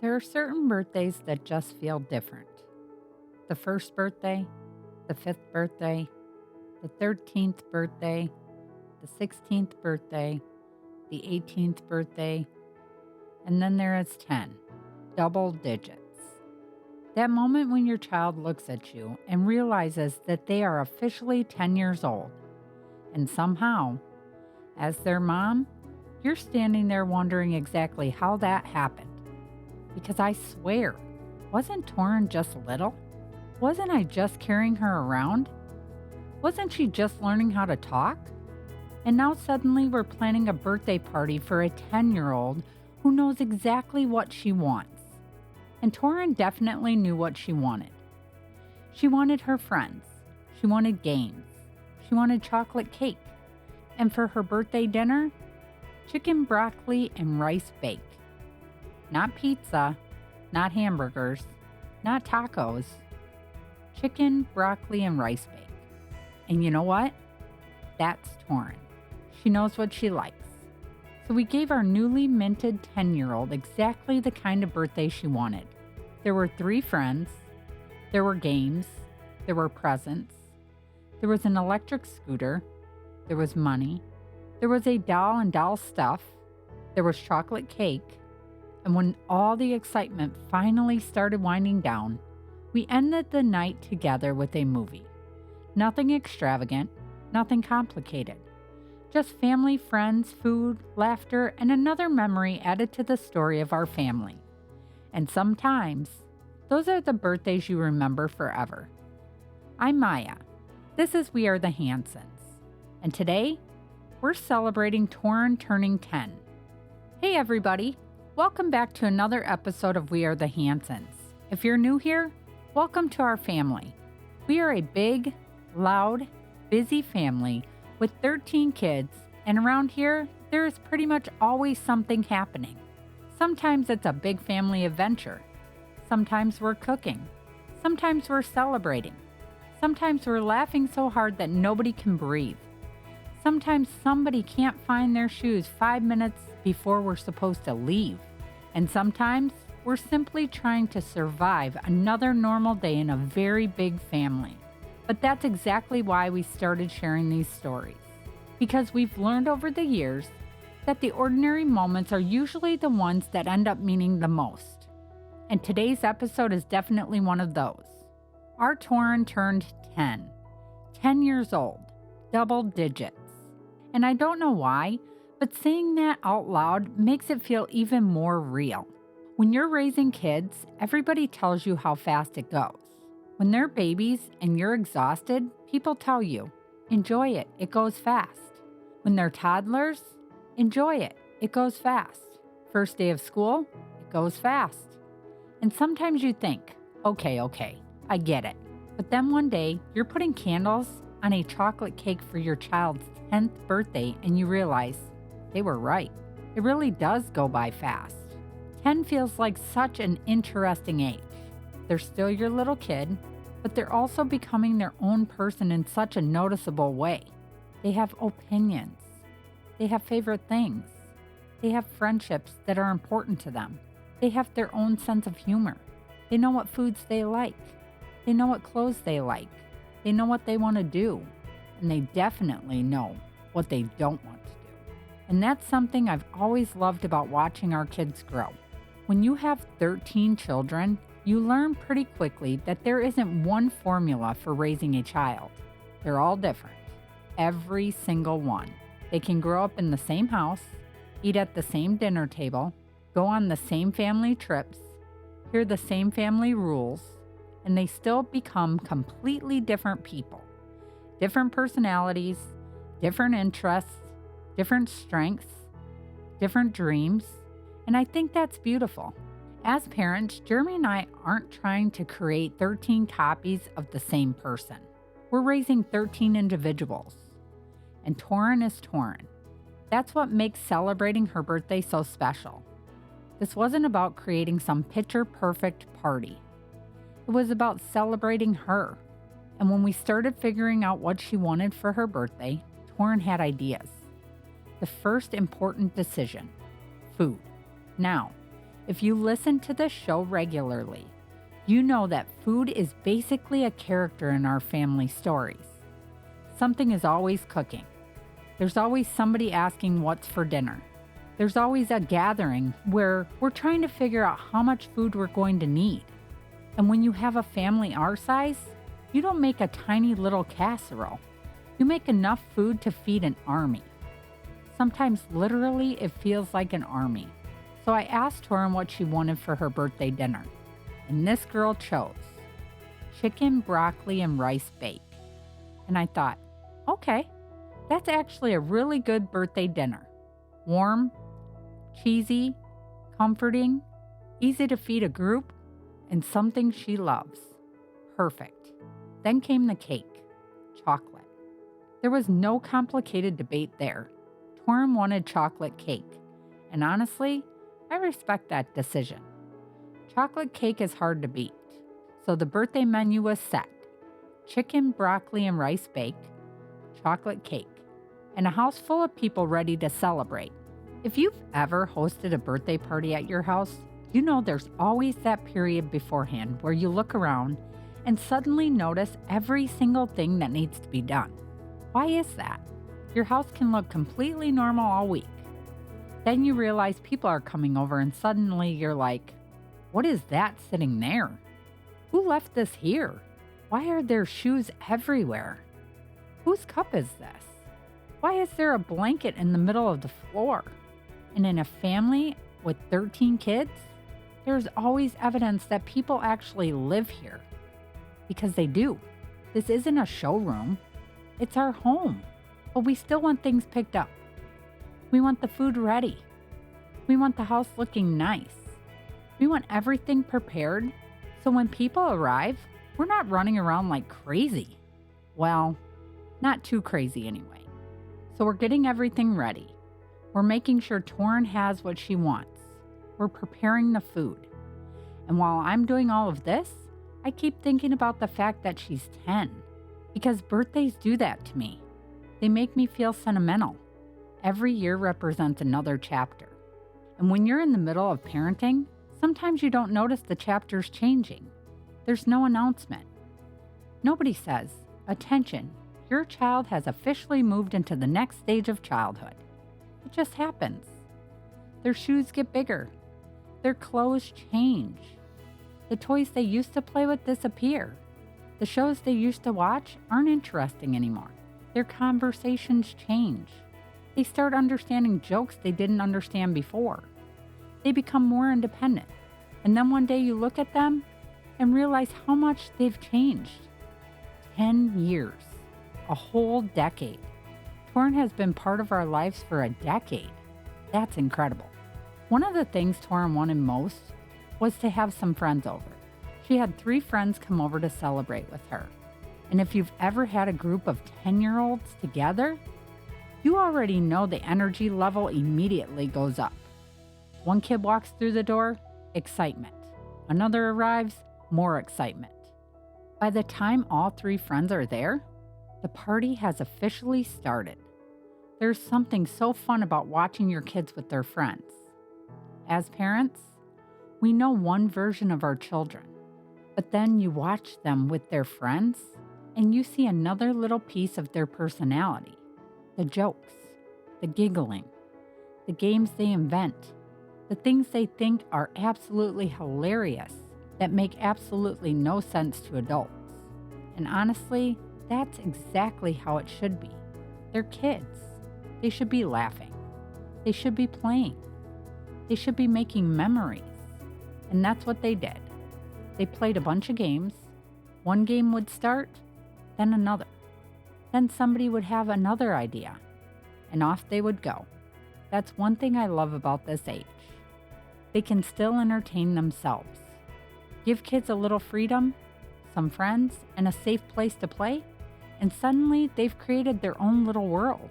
There are certain birthdays that just feel different. The first birthday, the fifth birthday, the 13th birthday, the 16th birthday, the 18th birthday, and then there is 10, double digits. That moment when your child looks at you and realizes that they are officially 10 years old. And somehow, as their mom, you're standing there wondering exactly how that happened. Because I swear, wasn't Torran just little? Wasn't I just carrying her around? Wasn't she just learning how to talk? And now suddenly we're planning a birthday party for a 10-year-old who knows exactly what she wants. And Torran definitely knew what she wanted. She wanted her friends. She wanted games. She wanted chocolate cake. And for her birthday dinner, chicken, broccoli, and rice bake. Not pizza, not hamburgers, not tacos. Chicken, broccoli, and rice bake. And you know what? That's Torran. She knows what she likes. So we gave our newly minted 10-year-old exactly the kind of birthday she wanted. There were 3 friends. There were games. There were presents. There was an electric scooter. There was money. There was a doll and doll stuff. There was chocolate cake. And when all the excitement finally started winding down, we ended the night together with a movie. Nothing extravagant, nothing complicated. Just family, friends, food, laughter, and another memory added to the story of our family. And sometimes, those are the birthdays you remember forever. I'm Myia. This is We Are the Hansons. And today, we're celebrating Torran turning 10. Hey everybody, welcome back to another episode of We Are the Hansons. If you're new here, welcome to our family. We are a big, loud, busy family with 13 kids, and around here, there is pretty much always something happening. Sometimes it's a big family adventure. Sometimes we're cooking. Sometimes we're celebrating. Sometimes we're laughing so hard that nobody can breathe. Sometimes somebody can't find their shoes 5 minutes before we're supposed to leave. And sometimes we're simply trying to survive another normal day in a very big family. But that's exactly why we started sharing these stories. Because we've learned over the years that the ordinary moments are usually the ones that end up meaning the most. And today's episode is definitely one of those. Our Torran turned 10. 10 years old. Double digits. And I don't know why, but saying that out loud makes it feel even more real. When you're raising kids, everybody tells you how fast it goes. When they're babies and you're exhausted, people tell you, enjoy it, it goes fast. When they're toddlers, enjoy it, it goes fast. First day of school, it goes fast. And sometimes you think, okay, I get it. But then one day, you're putting candles on a chocolate cake for your child's 10th birthday and you realize they were right. It really does go by fast. 10 feels like such an interesting age. They're still your little kid, but they're also becoming their own person in such a noticeable way. They have opinions. They have favorite things. They have friendships that are important to them. They have their own sense of humor. They know what foods they like. They know what clothes they like. They know what they want to do. And they definitely know what they don't want to do. And that's something I've always loved about watching our kids grow. When you have 13 children, you learn pretty quickly that there isn't one formula for raising a child. They're all different. Every single one. They can grow up in the same house, eat at the same dinner table, go on the same family trips, hear the same family rules, and they still become completely different people. Different personalities, different interests, different strengths, different dreams, and I think that's beautiful. As parents, Jeremy and I aren't trying to create 13 copies of the same person. We're raising 13 individuals. And Torran is Torran. That's what makes celebrating her birthday so special. This wasn't about creating some picture-perfect party. It was about celebrating her. And when we started figuring out what she wanted for her birthday, Torran had ideas. The first important decision: food. Now, If you listen to this show regularly, you know that food is basically a character in our family stories. Something is always cooking. There's always somebody asking what's for dinner. There's always a gathering where we're trying to figure out how much food we're going to need. And when you have a family our size, you don't make a tiny little casserole. You make enough food to feed an army. Sometimes literally it feels like an army. So I asked Torran what she wanted for her birthday dinner. And this girl chose chicken, broccoli, and rice bake. And I thought, okay, that's actually a really good birthday dinner. Warm, cheesy, comforting, easy to feed a group, and something she loves. Perfect. Then came the cake, chocolate. There was no complicated debate there. Torran wanted chocolate cake, and honestly, I respect that decision. Chocolate cake is hard to beat, so the birthday menu was set. Chicken, broccoli, and rice bake, chocolate cake, and a house full of people ready to celebrate. If you've ever hosted a birthday party at your house, you know there's always that period beforehand where you look around and suddenly notice every single thing that needs to be done. Why is that? Your house can look completely normal all week. Then you realize people are coming over and suddenly you're like, what is that sitting there? Who left this here? Why are there shoes everywhere? Whose cup is this? Why is there a blanket in the middle of the floor? And in a family with 13 kids, there's always evidence that people actually live here. Because they do. This isn't a showroom. It's our home. But we still want things picked up. We want the food ready. We want the house looking nice. We want everything prepared so when people arrive, we're not running around like crazy. Well, not too crazy anyway. So we're getting everything ready. We're making sure Torran has what she wants. We're preparing the food. And while I'm doing all of this, I keep thinking about the fact that she's 10. Because birthdays do that to me. They make me feel sentimental. Every year represents another chapter. And when you're in the middle of parenting, sometimes you don't notice the chapters changing. There's no announcement. Nobody says, attention, your child has officially moved into the next stage of childhood. It just happens. Their shoes get bigger. Their clothes change. The toys they used to play with disappear. The shows they used to watch aren't interesting anymore. Their conversations change. They start understanding jokes they didn't understand before. They become more independent. And then one day you look at them and realize how much they've changed. 10 years. A whole decade. Torran has been part of our lives for a decade. That's incredible. One of the things Torran wanted most was to have some friends over. She had 3 friends come over to celebrate with her. And if you've ever had a group of 10-year-olds together, you already know the energy level immediately goes up. One kid walks through the door, excitement. Another arrives, more excitement. By the time all 3 friends are there, the party has officially started. There's something so fun about watching your kids with their friends. As parents, we know one version of our children, but then you watch them with their friends and you see another little piece of their personality. The jokes, the giggling, the games they invent, the things they think are absolutely hilarious that make absolutely no sense to adults. And honestly, that's exactly how it should be. They're kids. They should be laughing. They should be playing. They should be making memories. And that's what they did. They played a bunch of games. One game would start, then another. Then somebody would have another idea. And off they would go. That's one thing I love about this age. They can still entertain themselves. Give kids a little freedom, some friends, and a safe place to play, and suddenly they've created their own little world.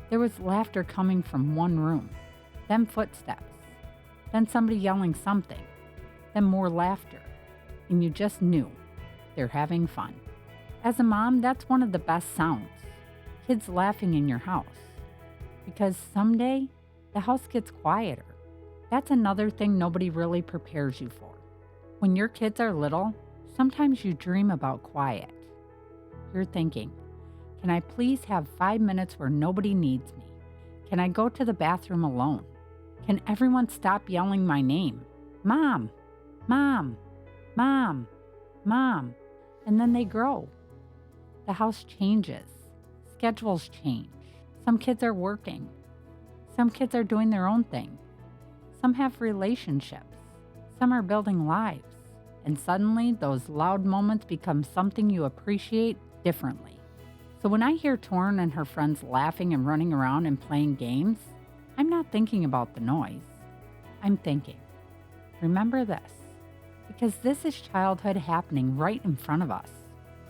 There was laughter coming from one room, then footsteps, then somebody yelling something, then more laughter, and you just knew they're having fun. As a mom, that's one of the best sounds, kids laughing in your house, because someday the house gets quieter. That's another thing nobody really prepares you for. When your kids are little, sometimes you dream about quiet. You're thinking, can I please have 5 minutes where nobody needs me? Can I go to the bathroom alone? Can everyone stop yelling my name? Mom, Mom, Mom, Mom. And then they grow. The house changes. Schedules change. Some kids are working. Some kids are doing their own thing. Some have relationships. Some are building lives. And suddenly, those loud moments become something you appreciate differently. So when I hear Torran and her friends laughing and running around and playing games, I'm not thinking about the noise. I'm thinking, remember this, because this is childhood happening right in front of us.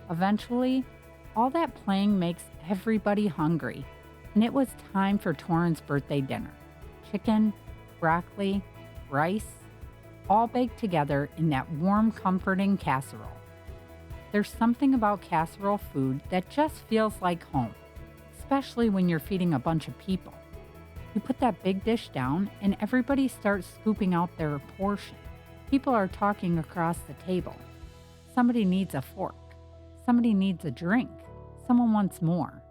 Eventually, all that playing makes everybody hungry, and it was time for Torran's birthday dinner. Chicken, broccoli, rice, all baked together in that warm, comforting casserole. There's something about casserole food that just feels like home, especially when you're feeding a bunch of people. You put that big dish down and everybody starts scooping out their portion. People are talking across the table. Somebody needs a fork. Somebody needs a drink. Someone wants more.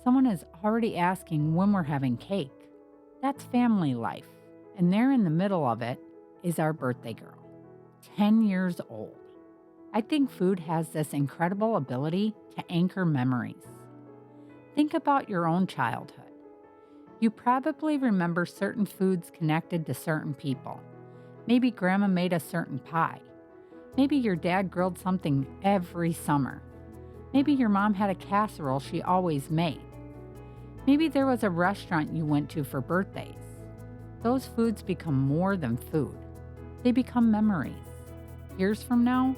Someone is already asking when we're having cake. That's family life. And there in the middle of it is our birthday girl, 10 years old. I think food has this incredible ability to anchor memories. Think about your own childhood. You probably remember certain foods connected to certain people. Maybe grandma made a certain pie. Maybe your dad grilled something every summer. Maybe your mom had a casserole she always made. Maybe there was a restaurant you went to for birthdays. Those foods become more than food. They become memories. Years from now,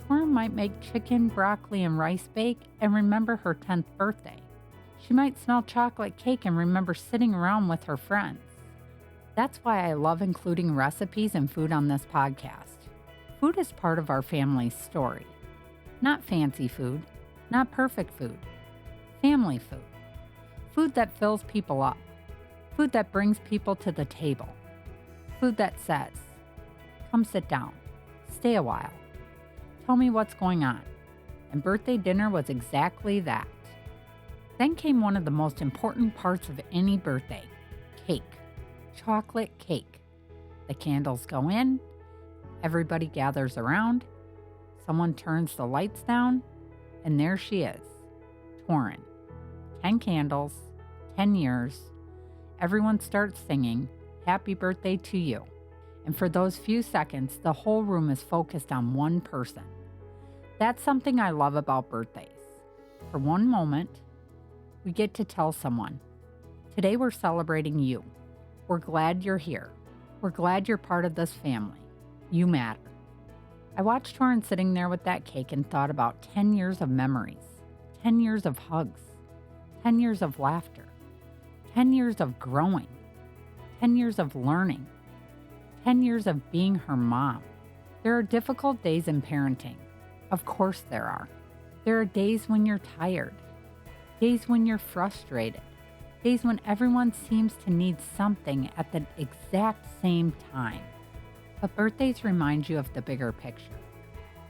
Torran might make chicken, broccoli, and rice bake and remember her 10th birthday. She might smell chocolate cake and remember sitting around with her friends. That's why I love including recipes and food on this podcast. Food is part of our family's story. Not fancy food, not perfect food. Family food. Food that fills people up. Food that brings people to the table. Food that says, come sit down, stay a while, tell me what's going on. And birthday dinner was exactly that. Then came one of the most important parts of any birthday, cake. Chocolate cake. The candles go in, everybody gathers around, someone turns the lights down, and there she is, Torran. 10 candles, 10 years. Everyone starts singing, happy birthday to you. And for those few seconds, the whole room is focused on one person. That's something I love about birthdays. For one moment, we get to tell someone, today we're celebrating you. We're glad you're here. We're glad you're part of this family. You matter. I watched Torran sitting there with that cake and thought about 10 years of memories, 10 years of hugs, 10 years of laughter, 10 years of growing, 10 years of learning, 10 years of being her mom. There are difficult days in parenting. Of course there are. There are days when you're tired, days when you're frustrated, days when everyone seems to need something at the exact same time. But birthdays remind you of the bigger picture.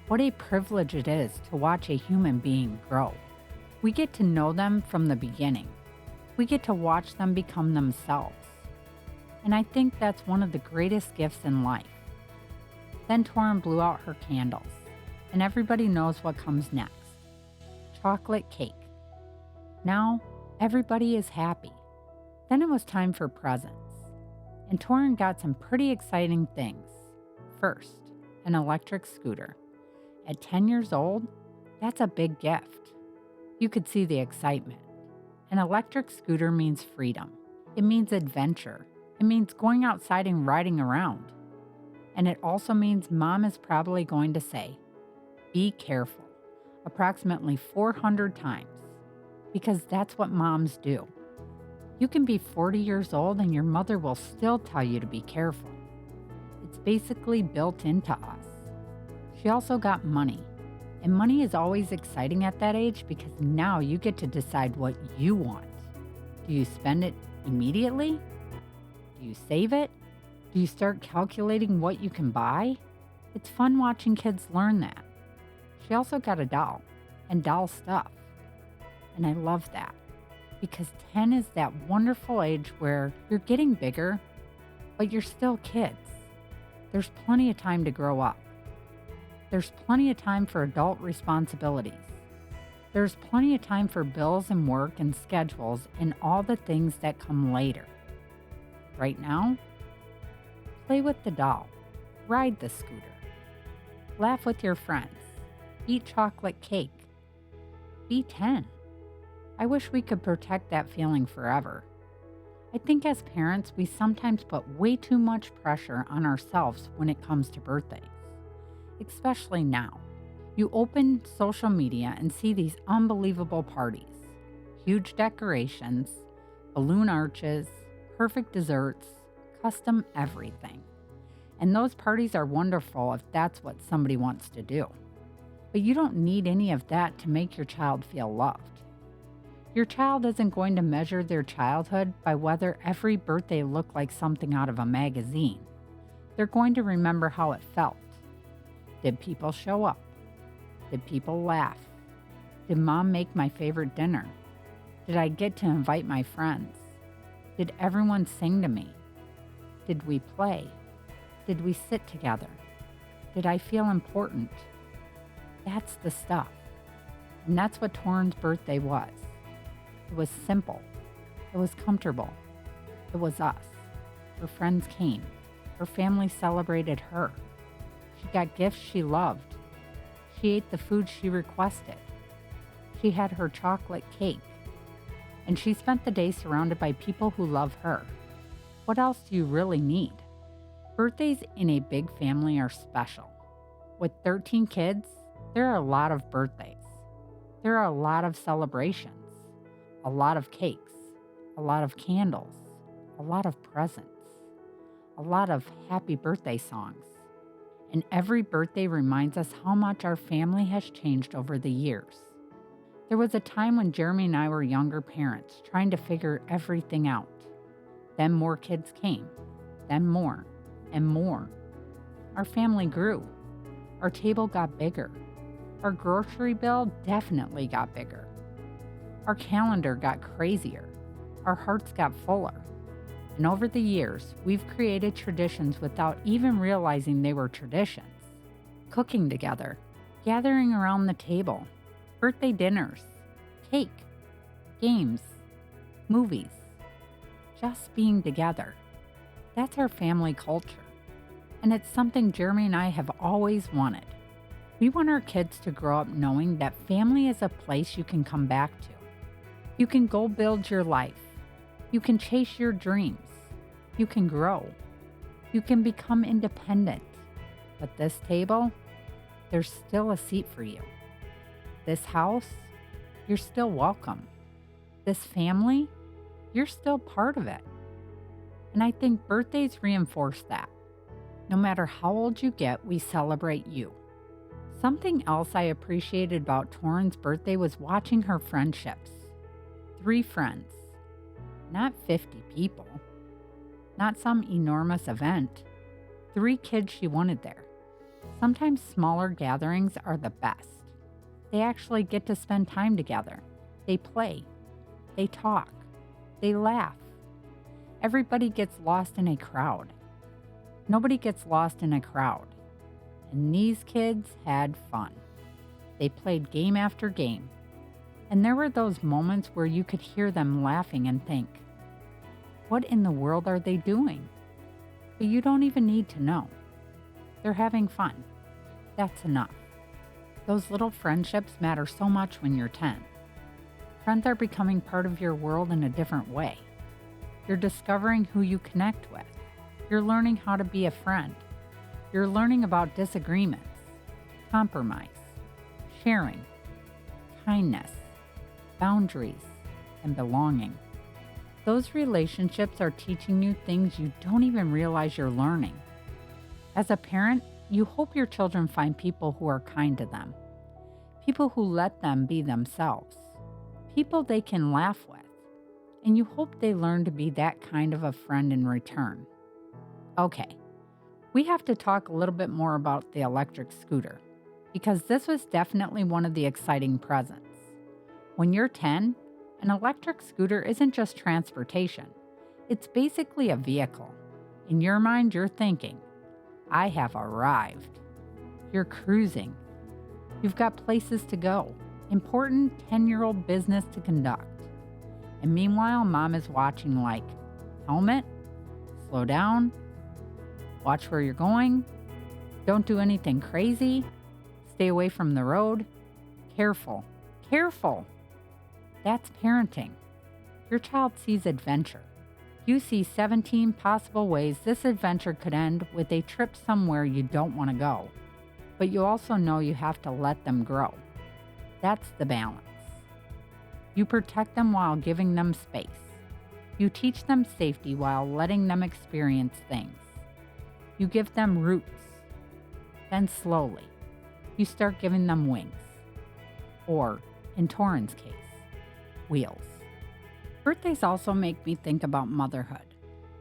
What a privilege it is to watch a human being grow. We get to know them from the beginning. We get to watch them become themselves. And I think that's one of the greatest gifts in life. Then Torran blew out her candles, and everybody knows what comes next. Chocolate cake. Now, everybody is happy. Then it was time for presents. And Torran got some pretty exciting things. First, an electric scooter. At 10 years old, that's a big gift. You could see the excitement. An electric scooter means freedom. It means adventure. It means going outside and riding around. And it also means mom is probably going to say, be careful, approximately 400 times, because that's what moms do. You can be 40 years old and your mother will still tell you to be careful. It's basically built into us. She also got money. And money is always exciting at that age because now you get to decide what you want. Do you spend it immediately? Do you save it? Do you start calculating what you can buy? It's fun watching kids learn that. She also got a doll and doll stuff. And I love that because 10 is that wonderful age where you're getting bigger, but you're still kids. There's plenty of time to grow up. There's plenty of time for adult responsibilities. There's plenty of time for bills and work and schedules and all the things that come later. Right now, play with the doll, ride the scooter, laugh with your friends, eat chocolate cake. Be 10. I wish we could protect that feeling forever. I think as parents, we sometimes put way too much pressure on ourselves when it comes to birthdays, especially now. You open social media and see these unbelievable parties, huge decorations, balloon arches, perfect desserts, custom everything. And those parties are wonderful if that's what somebody wants to do. But you don't need any of that to make your child feel loved. Your child isn't going to measure their childhood by whether every birthday looked like something out of a magazine. They're going to remember how it felt. Did people show up? Did people laugh? Did mom make my favorite dinner? Did I get to invite my friends? Did everyone sing to me? Did we play? Did we sit together? Did I feel important? That's the stuff. And that's what Torran's birthday was. It was simple. It was comfortable. It was us. Her friends came. Her family celebrated her. She got gifts she loved. She ate the food she requested. She had her chocolate cake. And she spent the day surrounded by people who love her. What else do you really need? Birthdays in a big family are special. With 13 kids, there are a lot of birthdays. There are a lot of celebrations. A lot of cakes, a lot of candles, a lot of presents, a lot of happy birthday songs. And every birthday reminds us how much our family has changed over the years. There was a time when Jeremy and I were younger parents trying to figure everything out. Then more kids came, then more and more. Our family grew. Our table got bigger. Our grocery bill definitely got bigger. Our calendar got crazier. Our hearts got fuller. And over the years, we've created traditions without even realizing they were traditions. Cooking together, gathering around the table, birthday dinners, cake, games, movies, just being together. That's our family culture. And it's something Jeremy and I have always wanted. We want our kids to grow up knowing that family is a place you can come back to. You can go build your life. You can chase your dreams. You can grow. You can become independent. But this table, there's still a seat for you. This house, you're still welcome. This family, you're still part of it. And I think birthdays reinforce that. No matter how old you get, we celebrate you. Something else I appreciated about Torran's birthday was watching her friendships. 3 friends, not 50 people, not some enormous event. 3 kids she wanted there. Sometimes smaller gatherings are the best. They actually get to spend time together. They play. They talk. They laugh. Everybody gets lost in a crowd. Nobody gets lost in a crowd. And these kids had fun. They played game after game. And there were those moments where you could hear them laughing and think, what in the world are they doing? But you don't even need to know. They're having fun. That's enough. Those little friendships matter so much when you're 10. Friends are becoming part of your world in a different way. You're discovering who you connect with. You're learning how to be a friend. You're learning about disagreements, compromise, sharing, kindness, boundaries, and belonging. Those relationships are teaching you things you don't even realize you're learning. As a parent, you hope your children find people who are kind to them, people who let them be themselves, people they can laugh with, and you hope they learn to be that kind of a friend in return. Okay, we have to talk a little bit more about the electric scooter because this was definitely one of the exciting presents. When you're 10, an electric scooter isn't just transportation, it's basically a vehicle. In your mind, you're thinking, I have arrived. You're cruising. You've got places to go, important 10-year-old business to conduct. And meanwhile, mom is watching like, helmet, slow down, watch where you're going, don't do anything crazy, stay away from the road, careful, careful. That's parenting. Your child sees adventure. You see 17 possible ways this adventure could end with a trip somewhere you don't want to go. But you also know you have to let them grow. That's the balance. You protect them while giving them space. You teach them safety while letting them experience things. You give them roots. Then slowly, you start giving them wings. Or, in Torran's case, wheels. Birthdays also make me think about motherhood.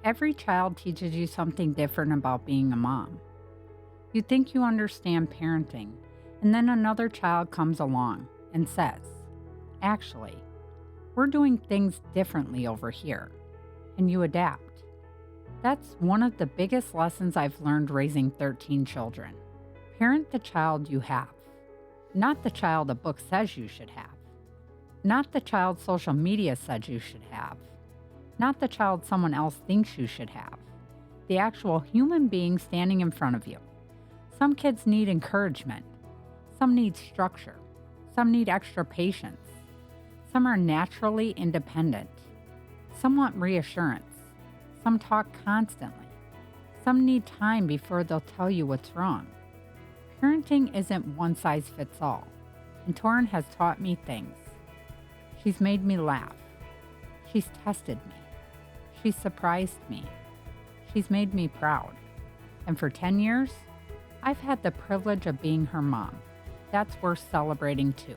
Every child teaches you something different about being a mom. You think you understand parenting, and then another child comes along and says, actually, we're doing things differently over here, and you adapt. That's one of the biggest lessons I've learned raising 13 children. Parent the child you have, not the child a book says you should have. Not the child social media says you should have. Not the child someone else thinks you should have. The actual human being standing in front of you. Some kids need encouragement. Some need structure. Some need extra patience. Some are naturally independent. Some want reassurance. Some talk constantly. Some need time before they'll tell you what's wrong. Parenting isn't one size fits all, and Torran has taught me things. She's made me laugh. She's tested me. She's surprised me. She's made me proud. And for 10 years, I've had the privilege of being her mom. That's worth celebrating too.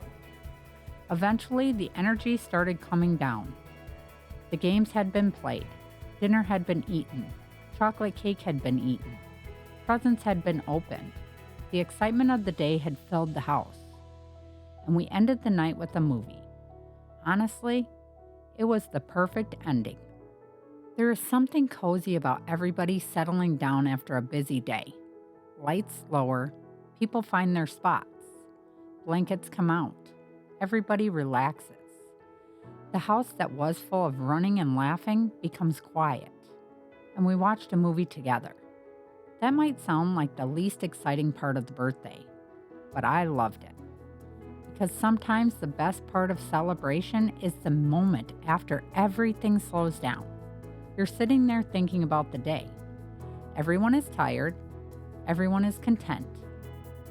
Eventually, the energy started coming down. The games had been played. Dinner had been eaten. Chocolate cake had been eaten. Presents had been opened. The excitement of the day had filled the house. And we ended the night with a movie. Honestly, it was the perfect ending. There is something cozy about everybody settling down after a busy day. Lights lower, people find their spots. Blankets come out. Everybody relaxes. The house that was full of running and laughing becomes quiet. And we watched a movie together. That might sound like the least exciting part of the birthday, but I loved it. Because sometimes the best part of celebration is the moment after everything slows down. You're sitting there thinking about the day. Everyone is tired, everyone is content,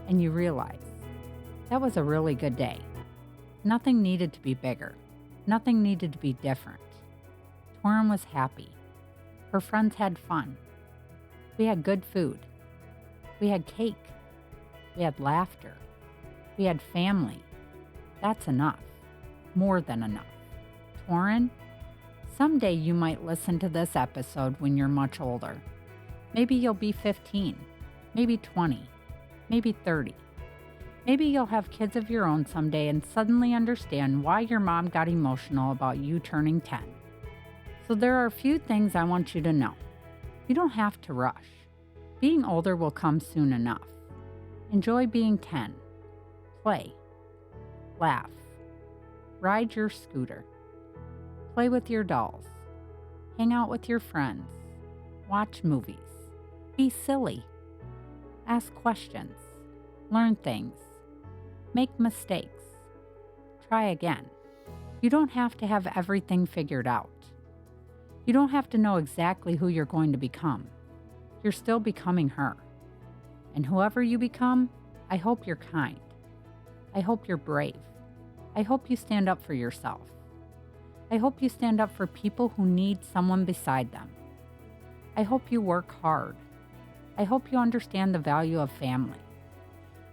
and you realize that was a really good day. Nothing needed to be bigger. Nothing needed to be different. Torran was happy. Her friends had fun. We had good food. We had cake. We had laughter. We had family. That's enough. More than enough. Torran, someday you might listen to this episode when you're much older. Maybe you'll be 15, maybe 20, maybe 30. Maybe you'll have kids of your own someday and suddenly understand why your mom got emotional about you turning 10. So there are a few things I want you to know. You don't have to rush. Being older will come soon enough. Enjoy being 10. Play. Laugh. Ride your scooter. Play with your dolls. Hang out with your friends. Watch movies. Be silly. Ask questions. Learn things. Make mistakes. Try again. You don't have to have everything figured out. You don't have to know exactly who you're going to become. You're still becoming her. And whoever you become, I hope you're kind. I hope you're brave. I hope you stand up for yourself. I hope you stand up for people who need someone beside them. I hope you work hard. I hope you understand the value of family.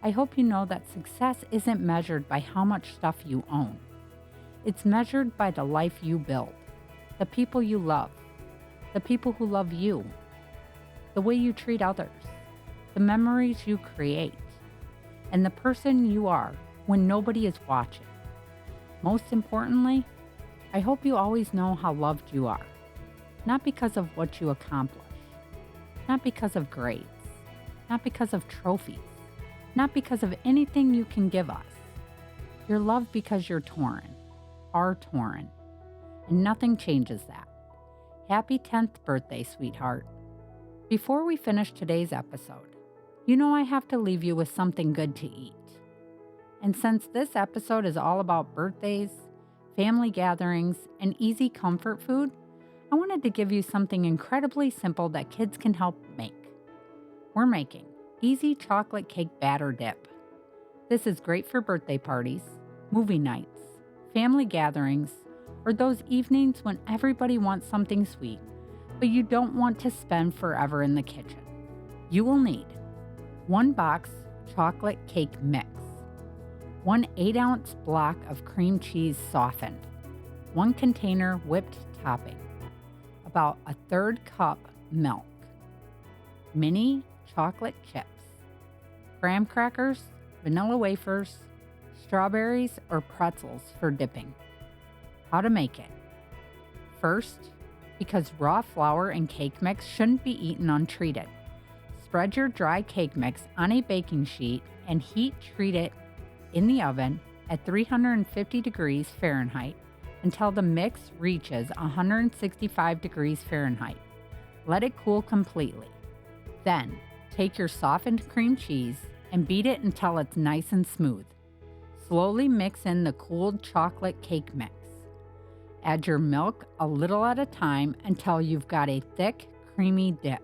I hope you know that success isn't measured by how much stuff you own. It's measured by the life you build, the people you love, the people who love you. the way you treat others, the memories you create, and the person you are when nobody is watching. Most importantly, I hope you always know how loved you are, not because of what you accomplish, not because of grades, not because of trophies, not because of anything you can give us. You're loved because you're Torran, our Torran, and nothing changes that. Happy 10th birthday, sweetheart. Before we finish today's episode, you know I have to leave you with something good to eat. And since this episode is all about birthdays, family gatherings, and easy comfort food, I wanted to give you something incredibly simple that kids can help make. We're making easy chocolate cake batter dip. This is great for birthday parties, movie nights, family gatherings, or those evenings when everybody wants something sweet, but you don't want to spend forever in the kitchen. You will need 1 box chocolate cake mix, 1 8-ounce block of cream cheese softened, 1 container whipped topping, about a 1/3 cup milk, mini chocolate chips, graham crackers, vanilla wafers, strawberries or pretzels for dipping. How to make it. First, because raw flour and cake mix shouldn't be eaten untreated, spread your dry cake mix on a baking sheet and heat treat it in the oven at 350 degrees Fahrenheit until the mix reaches 165 degrees Fahrenheit. Let it cool completely. Then, take your softened cream cheese and beat it until it's nice and smooth. Slowly mix in the cooled chocolate cake mix. Add your milk a little at a time until you've got a thick, creamy dip.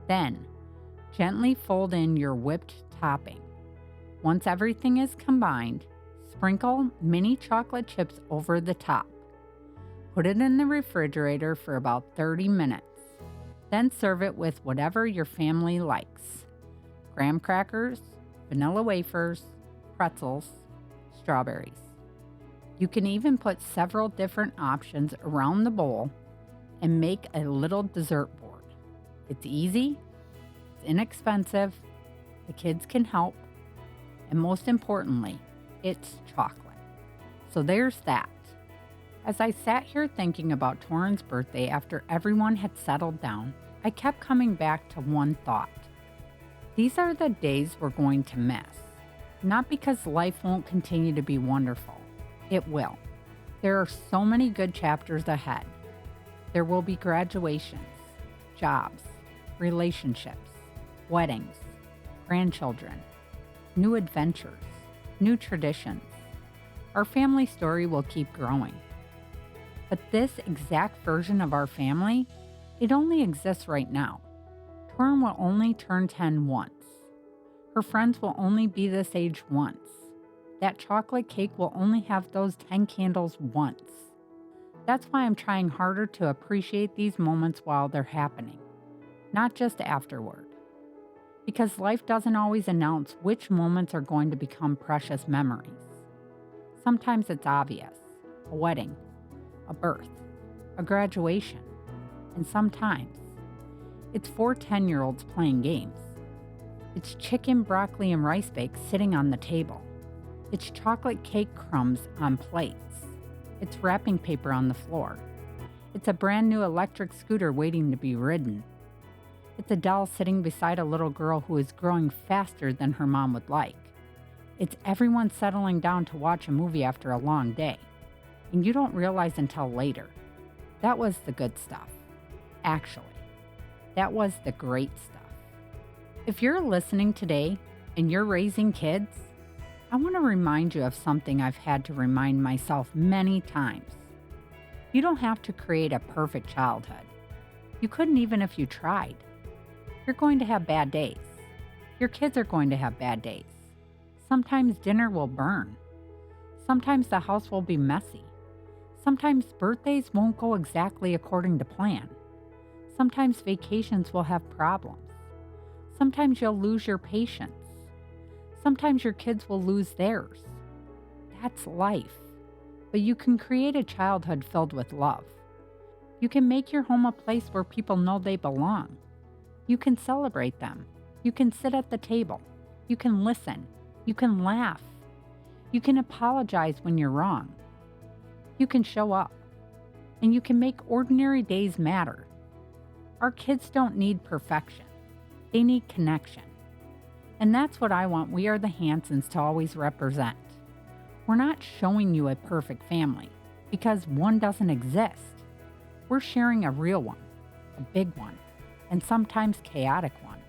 Then, gently fold in your whipped topping. Once everything is combined, sprinkle mini chocolate chips over the top. Put it in the refrigerator for about 30 minutes. Then serve it with whatever your family likes. Graham crackers, vanilla wafers, pretzels, strawberries. You can even put several different options around the bowl and make a little dessert board. It's easy, it's inexpensive, the kids can help, and most importantly, it's chocolate. So there's that. As I sat here thinking about Torran's birthday after everyone had settled down, I kept coming back to one thought. These are the days we're going to miss. Not because life won't continue to be wonderful. It will. There are so many good chapters ahead. There will be graduations, jobs, relationships, weddings, grandchildren, new adventures, new traditions. Our family story will keep growing. But this exact version of our family, it only exists right now. Torran will only turn 10 once. Her friends will only be this age once. That chocolate cake will only have those 10 candles once. That's why I'm trying harder to appreciate these moments while they're happening, not just afterward. Because life doesn't always announce which moments are going to become precious memories. Sometimes it's obvious, a wedding, a birth, a graduation, and sometimes it's 4 10-year-olds playing games. It's chicken, broccoli, and rice bakes sitting on the table. It's chocolate cake crumbs on plates. It's wrapping paper on the floor. It's a brand new electric scooter waiting to be ridden. It's a doll sitting beside a little girl who is growing faster than her mom would like. It's everyone settling down to watch a movie after a long day. And you don't realize until later. That was the good stuff. Actually, that was the great stuff. If you're listening today and you're raising kids, I want to remind you of something I've had to remind myself many times. You don't have to create a perfect childhood. You couldn't even if you tried. You're going to have bad days. Your kids are going to have bad days. Sometimes dinner will burn. Sometimes the house will be messy. Sometimes birthdays won't go exactly according to plan. Sometimes vacations will have problems. Sometimes you'll lose your patience. Sometimes your kids will lose theirs. That's life. But you can create a childhood filled with love. You can make your home a place where people know they belong. You can celebrate them. You can sit at the table. You can listen. You can laugh. You can apologize when you're wrong. You can show up. And you can make ordinary days matter. Our kids don't need perfection. They need connection. And that's what I want We Are the Hansons to always represent. We're not showing you a perfect family because one doesn't exist. We're sharing a real one, a big one, and sometimes chaotic one.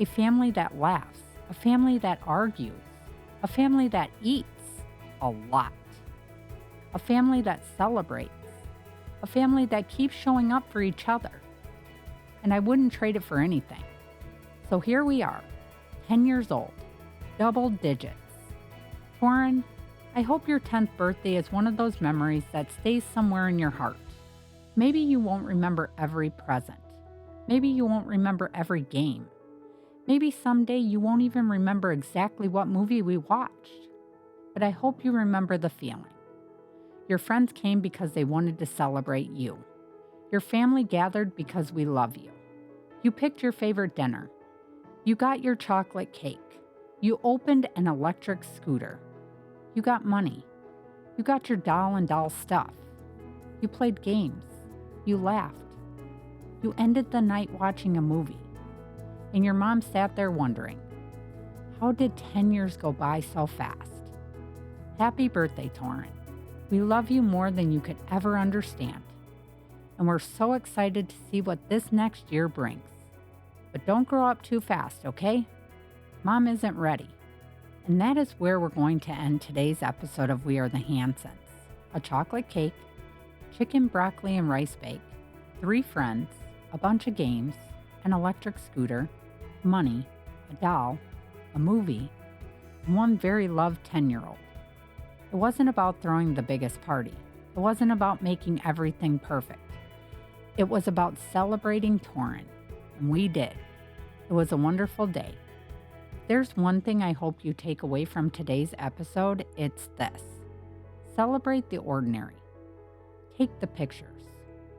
A family that laughs, a family that argues, a family that eats a lot, a family that celebrates, a family that keeps showing up for each other. And I wouldn't trade it for anything. So here we are, 10 years old, double digits. Torran, I hope your 10th birthday is one of those memories that stays somewhere in your heart. Maybe you won't remember every present. Maybe you won't remember every game. Maybe someday you won't even remember exactly what movie we watched. But I hope you remember the feeling. Your friends came because they wanted to celebrate you. Your family gathered because we love you. You picked your favorite dinner. You got your chocolate cake. You opened an electric scooter. You got money. You got your doll and doll stuff. You played games. You laughed. You ended the night watching a movie. And your mom sat there wondering, how did 10 years go by so fast? Happy birthday, Torran. We love you more than you could ever understand. And we're so excited to see what this next year brings. But don't grow up too fast, okay? Mom isn't ready. And that is where we're going to end today's episode of We Are the Hansons. A chocolate cake, chicken, broccoli, and rice bake, 3 friends, a bunch of games, an electric scooter, money, a doll, a movie, and one very loved 10-year-old. It wasn't about throwing the biggest party. It wasn't about making everything perfect. It was about celebrating Torran, and we did. It was a wonderful day. If there's one thing I hope you take away from today's episode, it's this. Celebrate the ordinary. Take the pictures.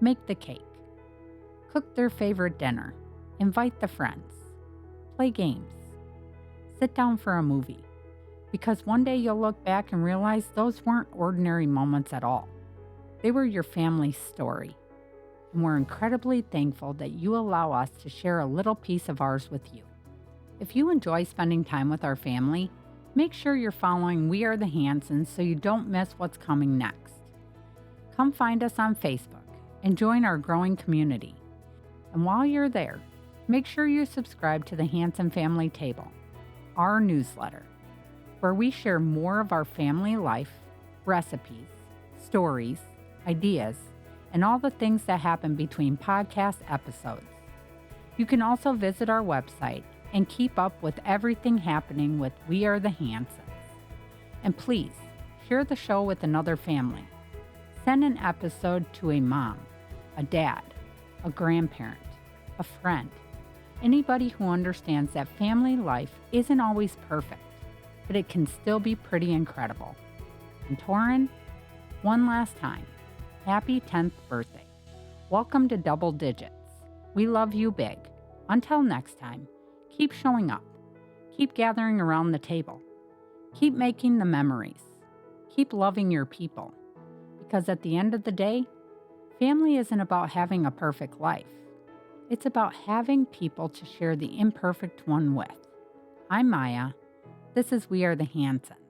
Make the cake. Cook their favorite dinner. Invite the friends. Play games. Sit down for a movie. Because one day you'll look back and realize those weren't ordinary moments at all. They were your family's story. And we're incredibly thankful that you allow us to share a little piece of ours with you. If you enjoy spending time with our family, make sure you're following We Are the Hansons so you don't miss what's coming next. Come find us on Facebook and join our growing community. And while you're there, make sure you subscribe to the Hanson Family Table, our newsletter, where we share more of our family life, recipes, stories, ideas, and all the things that happen between podcast episodes. You can also visit our website and keep up with everything happening with We Are the Hansons. And please, share the show with another family. Send an episode to a mom, a dad, a grandparent, a friend, anybody who understands that family life isn't always perfect, but it can still be pretty incredible. And Torran, one last time, happy 10th birthday. Welcome to double digits. We love you big. Until next time, keep showing up. Keep gathering around the table. Keep making the memories. Keep loving your people. Because at the end of the day, family isn't about having a perfect life. It's about having people to share the imperfect one with. I'm Myia. This is We Are the Hansons.